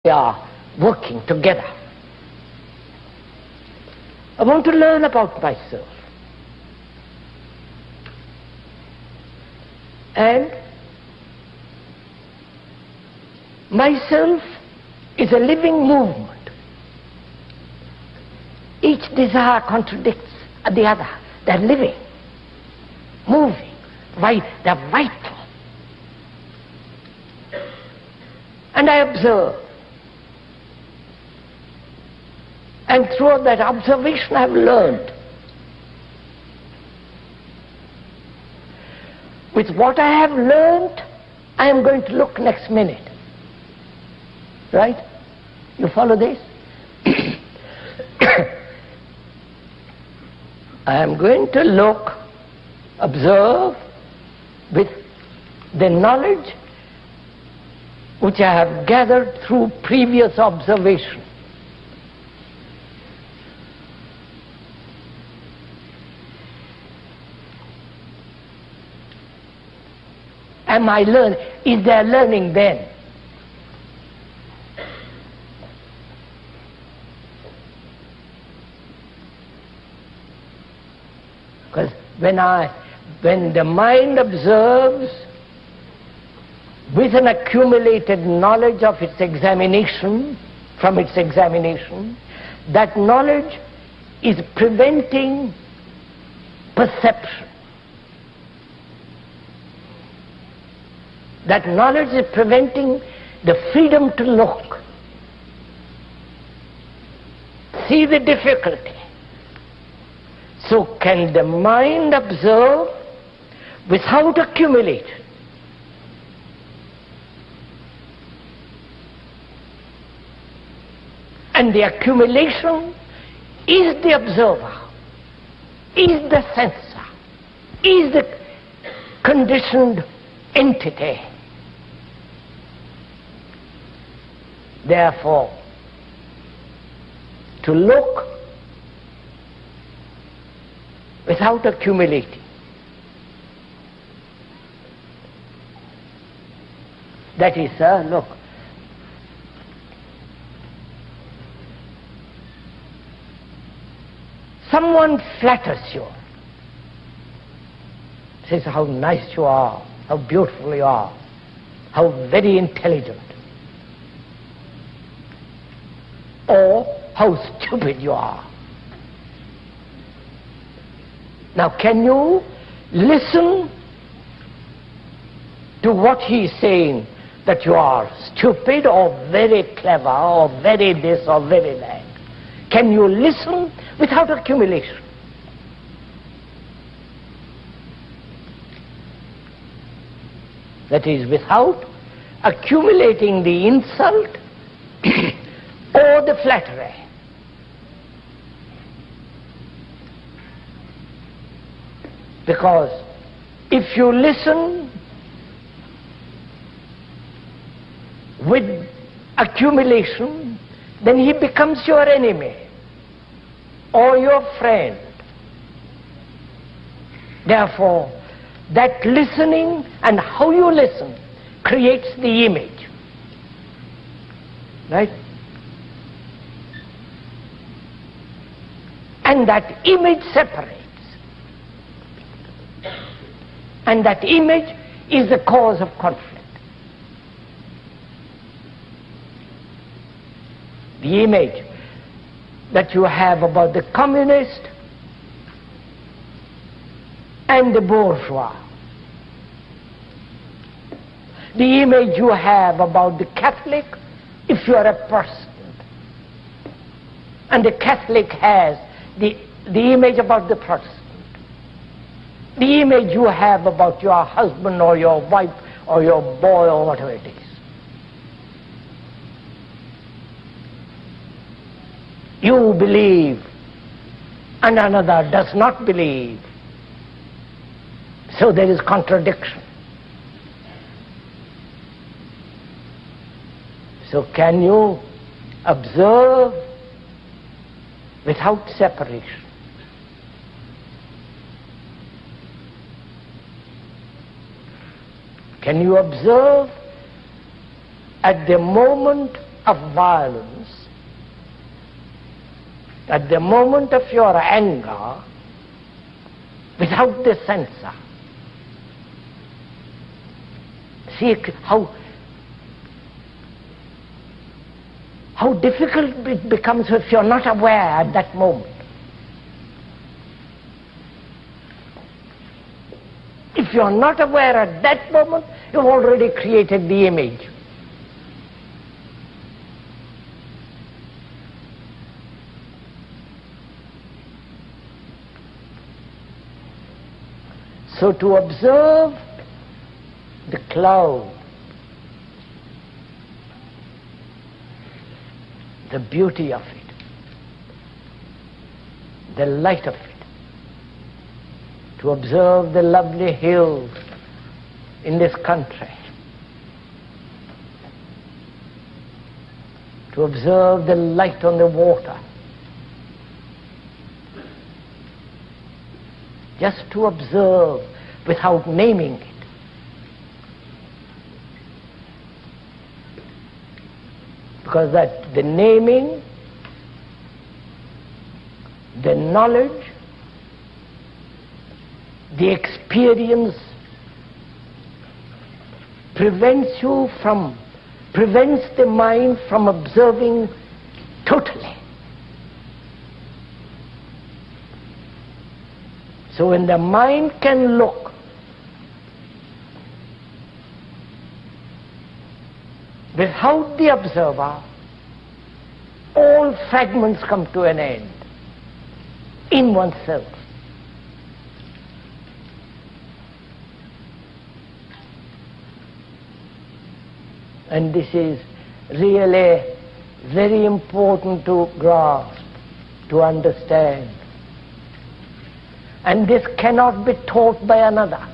we are working together. I want to learn about myself. And myself is a living movement. Each desire contradicts the other. They're living, moving, they're vital. And I observe. And through that observation I've learned. With what I have learned, I am going to look next minute. Right? You follow this? I am going to look, observe with the knowledge which I have gathered through previous observation. Am I learning? Is there learning then? Because when the mind observes with an accumulated knowledge of its examination, from its examination, that knowledge is preventing perception. That knowledge is preventing the freedom to look, see the difficulty. So can the mind observe without accumulation? And the accumulation is the observer, is the sensor, is the conditioned entity. Therefore, to look without accumulating, that is, look, someone flatters you, says how nice you are, how beautiful you are, how very intelligent, or how stupid you are. Now can you listen to what he is saying, that you are stupid or very clever or very this or very that? Can you listen without accumulation? That is, without accumulating the insult or the flattery. Because if you listen with accumulation, then he becomes your enemy or your friend. Therefore, that listening and how you listen creates the image. Right? And that image separates. And that image is the cause of conflict. The image that you have about the communist and the bourgeois. The image you have about the Catholic, if you are a Protestant. And the Catholic has the image about the Protestant. The image you have about your husband or your wife or your boy or whatever it is. You believe and another does not believe. So there is contradiction. So can you observe without separation? Can you observe at the moment of violence, at the moment of your anger, without the censor. See how difficult it becomes if you're not aware at that moment. If you're not aware at that moment, you've already created the image. So to observe the cloud, the beauty of it, the light of it, to observe the lovely hills in this country, to observe the light on the water, just to observe without naming it. Because that the naming, the knowledge, the experience prevents the mind from observing totally. So when the mind can look without the observer, all fragments come to an end in oneself. And this is really very important to grasp, to understand. And this cannot be taught by another.